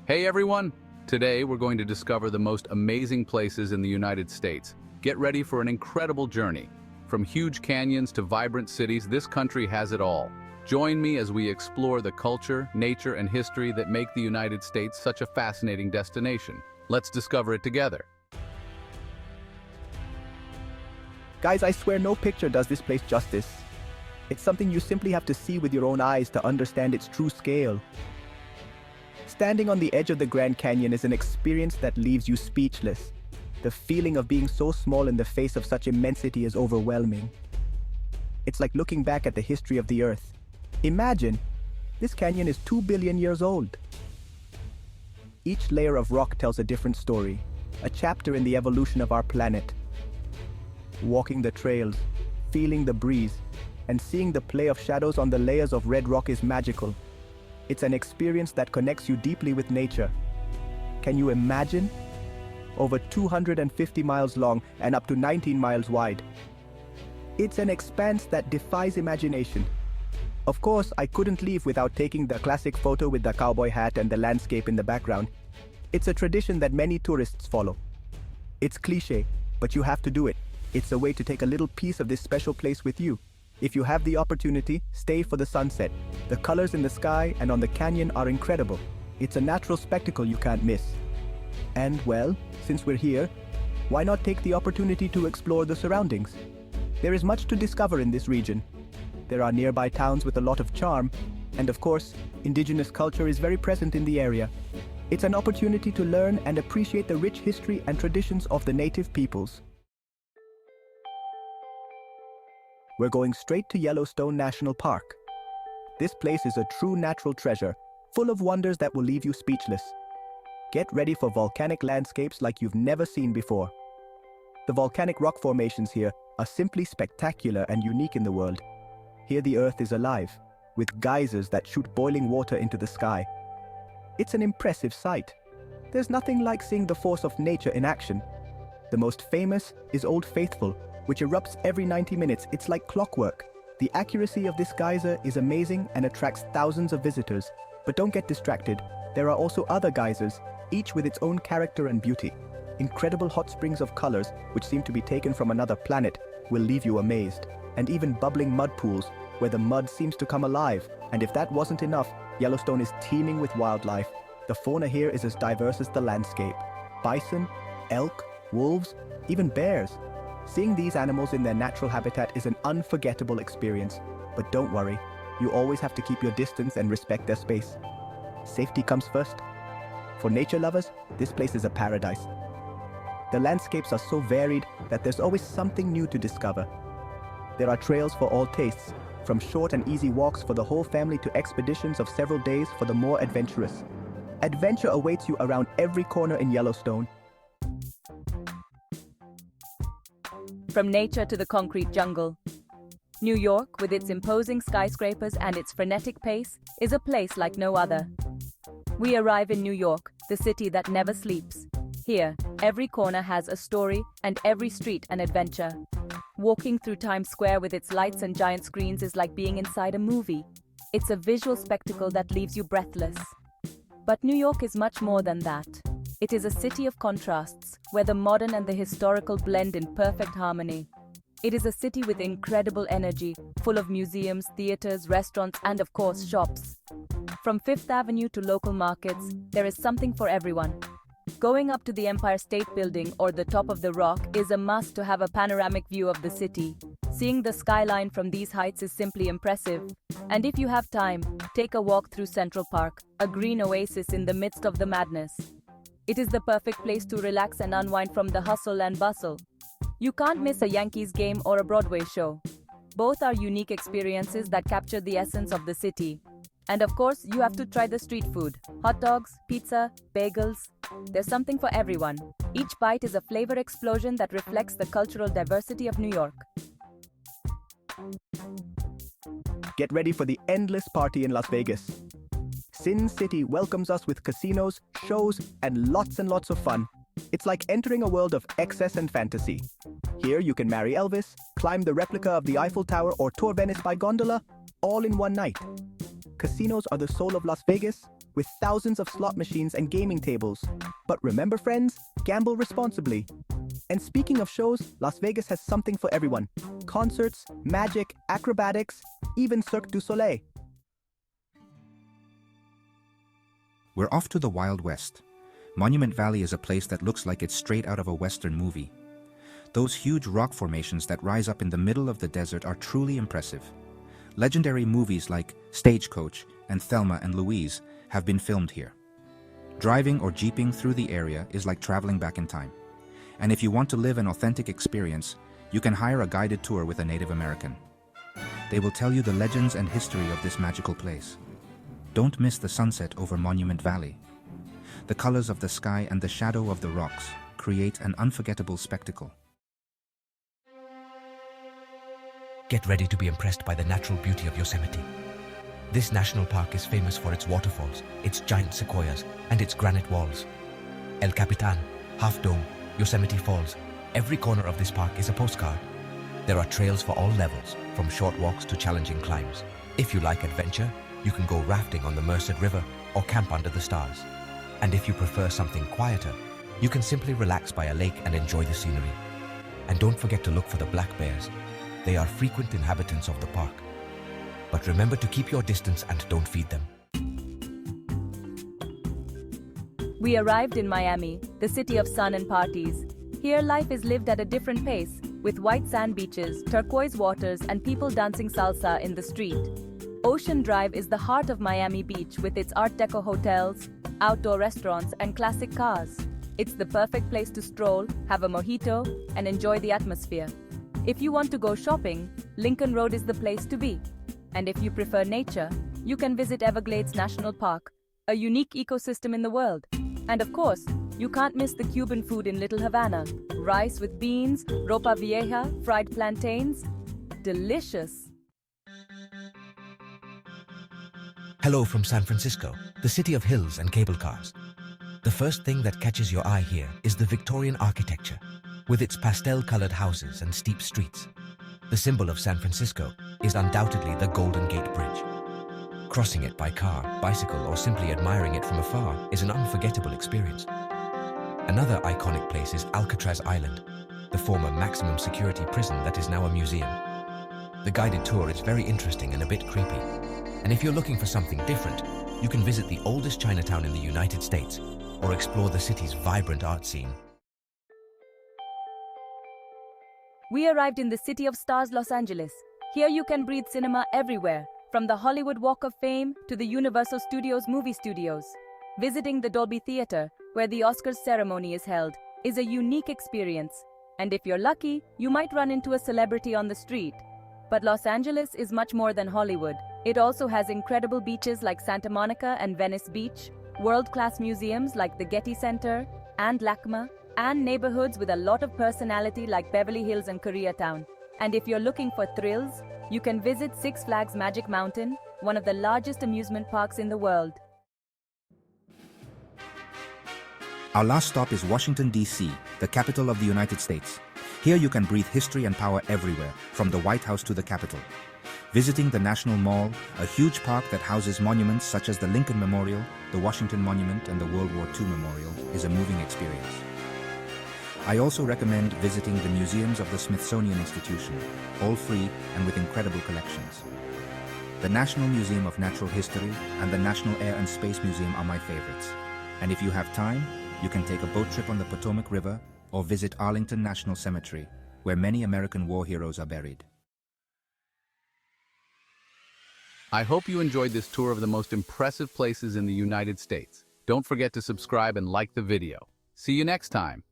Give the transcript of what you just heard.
Hey everyone! Today we're going to discover the most amazing places in the United States. Get ready for an incredible journey. From huge canyons to vibrant cities, this country has it all. Join me as we explore the culture, nature, and history that make the United States such a fascinating destination. Let's discover it together. Guys, I swear no picture does this place justice. It's something you simply have to see with your own eyes to understand its true scale. Standing on the edge of the Grand Canyon is an experience that leaves you speechless. The feeling of being so small in the face of such immensity is overwhelming. It's like looking back at the history of the Earth. Imagine, this canyon is 2 billion years old. Each layer of rock tells a different story, a chapter in the evolution of our planet. Walking the trails, feeling the breeze, and seeing the play of shadows on the layers of red rock is magical. It's an experience that connects you deeply with nature. Can you imagine? Over 250 miles long and up to 19 miles wide. It's an expanse that defies imagination. Of course, I couldn't leave without taking the classic photo with the cowboy hat and the landscape in the background. It's a tradition that many tourists follow. It's cliché, but you have to do it. It's a way to take a little piece of this special place with you. If you have the opportunity, stay for the sunset. The colors in the sky and on the canyon are incredible. It's a natural spectacle you can't miss. And well, since we're here, why not take the opportunity to explore the surroundings? There is much to discover in this region. There are nearby towns with a lot of charm, and of course, indigenous culture is very present in the area. It's an opportunity to learn and appreciate the rich history and traditions of the native peoples. We're going straight to Yellowstone National Park. This place is a true natural treasure, full of wonders that will leave you speechless. Get ready for volcanic landscapes like you've never seen before. The volcanic rock formations here are simply spectacular and unique in the world. Here the earth is alive, with geysers that shoot boiling water into the sky. It's an impressive sight. There's nothing like seeing the force of nature in action. The most famous is Old Faithful, which erupts every 90 minutes. It's like clockwork. The accuracy of this geyser is amazing and attracts thousands of visitors. But don't get distracted. There are also other geysers, each with its own character and beauty. Incredible hot springs of colors, which seem to be taken from another planet, will leave you amazed. And even bubbling mud pools, where the mud seems to come alive. And if that wasn't enough, Yellowstone is teeming with wildlife. The fauna here is as diverse as the landscape. Bison, elk, wolves, even bears. Seeing these animals in their natural habitat is an unforgettable experience. But don't worry, you always have to keep your distance and respect their space. Safety comes first. For nature lovers, this place is a paradise. The landscapes are so varied that there's always something new to discover. There are trails for all tastes, from short and easy walks for the whole family to expeditions of several days for the more adventurous. Adventure awaits you around every corner in Yellowstone. From nature to the concrete jungle, New York, with its imposing skyscrapers and its frenetic pace, is a place like no other. We arrive in New York, the city that never sleeps. Here, every corner has a story and every street an adventure. Walking through Times Square with its lights and giant screens is like being inside a movie. It's a visual spectacle that leaves you breathless. But New York is much more than that. It is a city of contrasts, where the modern and the historical blend in perfect harmony. It is a city with incredible energy, full of museums, theaters, restaurants, and of course, shops. From Fifth Avenue to local markets, there is something for everyone. Going up to the Empire State Building or the top of the Rock is a must to have a panoramic view of the city. Seeing the skyline from these heights is simply impressive. And if you have time, take a walk through Central Park, a green oasis in the midst of the madness. It is the perfect place to relax and unwind from the hustle and bustle. You can't miss a Yankees game or a Broadway show. Both are unique experiences that capture the essence of the city. And of course, you have to try the street food. Hot dogs, pizza, bagels. There's something for everyone. Each bite is a flavor explosion that reflects the cultural diversity of New York. Get ready for the endless party in Las Vegas. Sin City welcomes us with casinos, shows, and lots of fun. It's like entering a world of excess and fantasy. Here you can marry Elvis, climb the replica of the Eiffel Tower, or tour Venice by gondola, all in one night. Casinos are the soul of Las Vegas, with thousands of slot machines and gaming tables. But remember, friends, gamble responsibly. And speaking of shows, Las Vegas has something for everyone. Concerts, magic, acrobatics, even Cirque du Soleil. We're off to the Wild West. Monument Valley is a place that looks like it's straight out of a Western movie. Those huge rock formations that rise up in the middle of the desert are truly impressive. Legendary movies like Stagecoach and Thelma and Louise have been filmed here. Driving or jeeping through the area is like traveling back in time. And if you want to live an authentic experience, you can hire a guided tour with a Native American. They will tell you the legends and history of this magical place. Don't miss the sunset over Monument Valley. The colors of the sky and the shadow of the rocks create an unforgettable spectacle. Get ready to be impressed by the natural beauty of Yosemite. This national park is famous for its waterfalls, its giant sequoias, and its granite walls. El Capitan, Half Dome, Yosemite Falls, every corner of this park is a postcard. There are trails for all levels, from short walks to challenging climbs. If you like adventure, you can go rafting on the Merced River or camp under the stars. And if you prefer something quieter, you can simply relax by a lake and enjoy the scenery. And don't forget to look for the black bears. They are frequent inhabitants of the park. But remember to keep your distance and don't feed them. We arrived in Miami, the city of sun and parties. Here life is lived at a different pace, with white sand beaches, turquoise waters, and people dancing salsa in the street. Ocean Drive is the heart of Miami Beach with its Art Deco hotels, outdoor restaurants, and classic cars. It's the perfect place to stroll, have a mojito, and enjoy the atmosphere. If you want to go shopping, Lincoln Road is the place to be. And if you prefer nature, you can visit Everglades National Park, a unique ecosystem in the world. And of course, you can't miss the Cuban food in Little Havana. Rice with beans, ropa vieja, fried plantains. Delicious. Hello from San Francisco, the city of hills and cable cars. The first thing that catches your eye here is the Victorian architecture, with its pastel-colored houses and steep streets. The symbol of San Francisco is undoubtedly the Golden Gate Bridge. Crossing it by car, bicycle, or simply admiring it from afar is an unforgettable experience. Another iconic place is Alcatraz Island, the former maximum security prison that is now a museum. The guided tour is very interesting and a bit creepy. And if you're looking for something different, you can visit the oldest Chinatown in the United States or explore the city's vibrant art scene. We arrived in the City of Stars, Los Angeles. Here you can breathe cinema everywhere, from the Hollywood Walk of Fame to the Universal Studios movie studios. Visiting the Dolby Theater, where the Oscars ceremony is held, is a unique experience. And if you're lucky, you might run into a celebrity on the street. But Los Angeles is much more than Hollywood. It also has incredible beaches like Santa Monica and Venice Beach, world-class museums like the Getty Center and LACMA, and neighborhoods with a lot of personality like Beverly Hills and Koreatown. And if you're looking for thrills, you can visit Six Flags Magic Mountain, one of the largest amusement parks in the world. Our last stop is Washington, D.C., the capital of the United States. Here you can breathe history and power everywhere, from the White House to the Capitol. Visiting the National Mall, a huge park that houses monuments such as the Lincoln Memorial, the Washington Monument, and the World War II Memorial, is a moving experience. I also recommend visiting the museums of the Smithsonian Institution, all free and with incredible collections. The National Museum of Natural History and the National Air and Space Museum are my favorites. And if you have time, you can take a boat trip on the Potomac River or visit Arlington National Cemetery, where many American war heroes are buried. I hope you enjoyed this tour of the most impressive places in the United States. Don't forget to subscribe and like the video. See you next time.